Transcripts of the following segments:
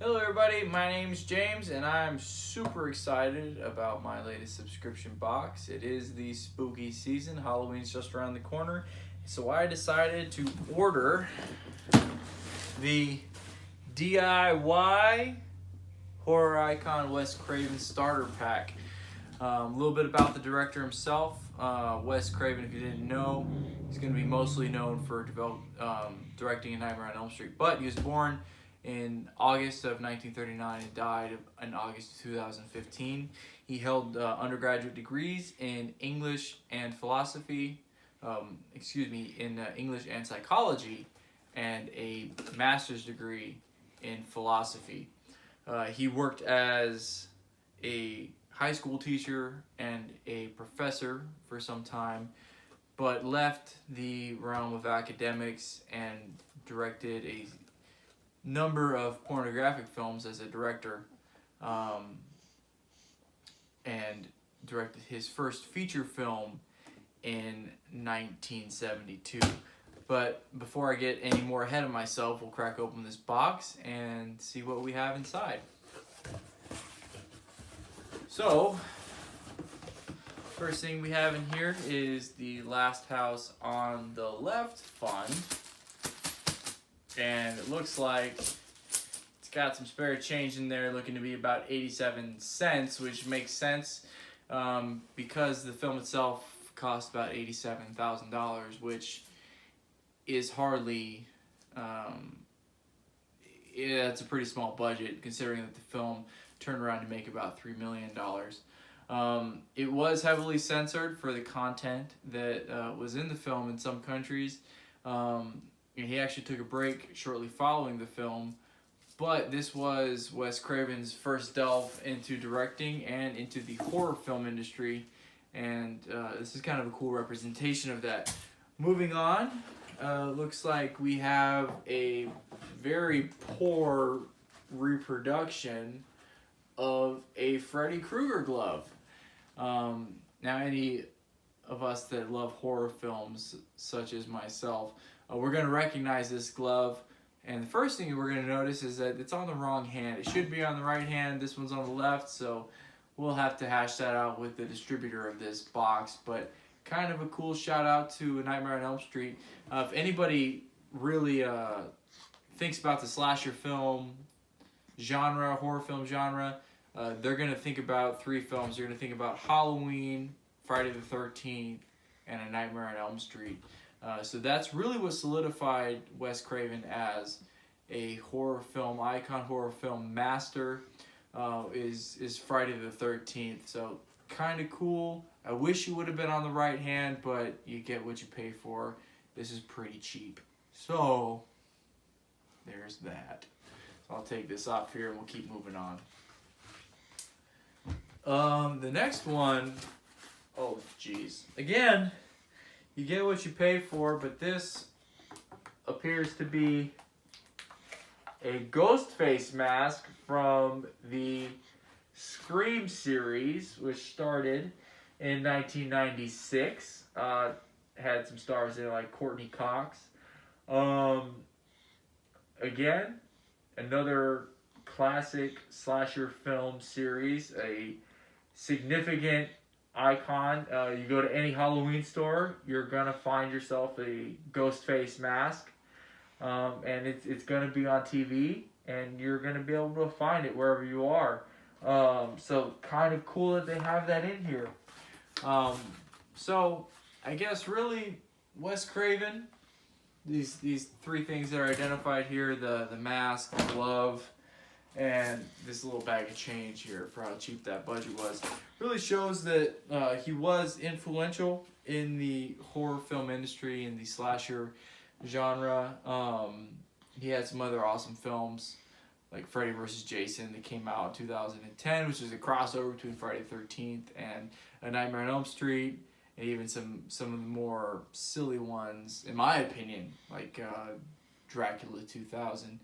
Hello everybody, my name's James and I'm super excited about my latest subscription box. It is the spooky season, Halloween's just around the corner, so I decided to order the DIY horror icon Wes Craven starter pack. A little bit about the director himself. Wes Craven, if you didn't know, he's going to be mostly known for directing A Nightmare on Elm Street, but he was born in August of 1939 and died in August of 2015. He held undergraduate degrees in English and philosophy, in English and psychology, and a master's degree in philosophy. He worked as a high school teacher and a professor for some time, but left the realm of academics and directed a number of pornographic films as a director, and directed his first feature film in 1972. But before I get any more ahead of myself, we'll crack open this box and see what we have inside. So, first thing we have in here is the Last House on the Left fund. And it looks like it's got some spare change in there, looking to be about 87 cents, which makes sense because the film itself cost about $87,000, which is hardly, it's a pretty small budget considering that the film turned around to make about $3 million. It was heavily censored for the content that was in the film in some countries. He actually took a break shortly following the film, but this was Wes Craven's first delve into directing and into the horror film industry, and this is kind of a cool representation of that. Moving on, looks like we have a very poor reproduction of a Freddy Krueger glove. Now, any of us that love horror films, such as myself, we're going to recognize this glove, and the first thing we're going to notice is that it's on the wrong hand. It should be on the right hand. This one's on the left, so we'll have to hash that out with the distributor of this box. But kind of a cool shout out to A Nightmare on Elm Street. If anybody really thinks about the slasher film genre, horror film genre, they're going to think about three films. They're going to think about Halloween, Friday the 13th, and A Nightmare on Elm Street. So that's really what solidified Wes Craven as a horror film icon, horror film master, is Friday the 13th. So kind of cool. I wish you would have been on the right hand, but you get what you pay for. This is pretty cheap. So there's that. So I'll take this off here and we'll keep moving on. The next one, oh geez. Again, you get what you pay for, but this appears to be a ghost face mask from the Scream series, which started in 1996. Had some stars in it like Courtney Cox. Again, another classic slasher film series, a significant icon. You go to any Halloween store, you're gonna find yourself a ghost face mask, and it's gonna be on TV, and you're gonna be able to find it wherever you are. So kind of cool that they have that in here. So I guess really Wes Craven, these three things that are identified here: the mask, the glove, and this little bag of change here for how cheap that budget was, really shows that he was influential in the horror film industry, in the slasher genre. He had some other awesome films like Freddy vs. Jason that came out in 2010, which is a crossover between Friday the 13th and A Nightmare on Elm Street, and even some of the more silly ones, in my opinion, like Dracula 2000.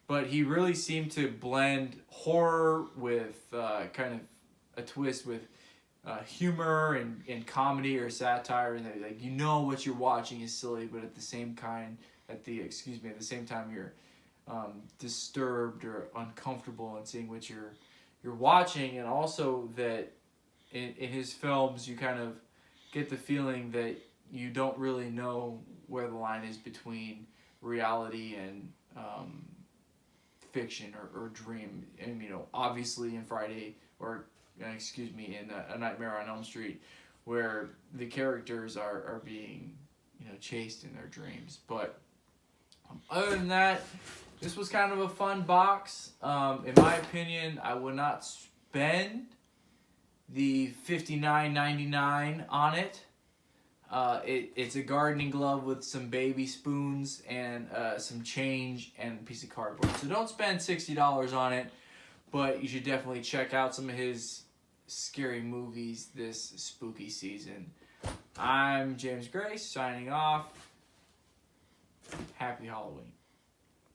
But he really seemed to blend horror with kind of a twist with humor and comedy or satire, and like, you know what you're watching is silly, but at the same time you're disturbed or uncomfortable in seeing what you're watching, and also that in his films you kind of get the feeling that you don't really know where the line is between reality and fiction or dream. And obviously in in A Nightmare on Elm Street, where the characters are being chased in their dreams. But other than that, this was kind of a fun box. In my opinion, I would not spend the $59.99 on it. It's a gardening glove with some baby spoons and some change and a piece of cardboard. So don't spend $60 on it, but you should definitely check out some of his scary movies this spooky season. I'm James Grace, signing off. Happy Halloween.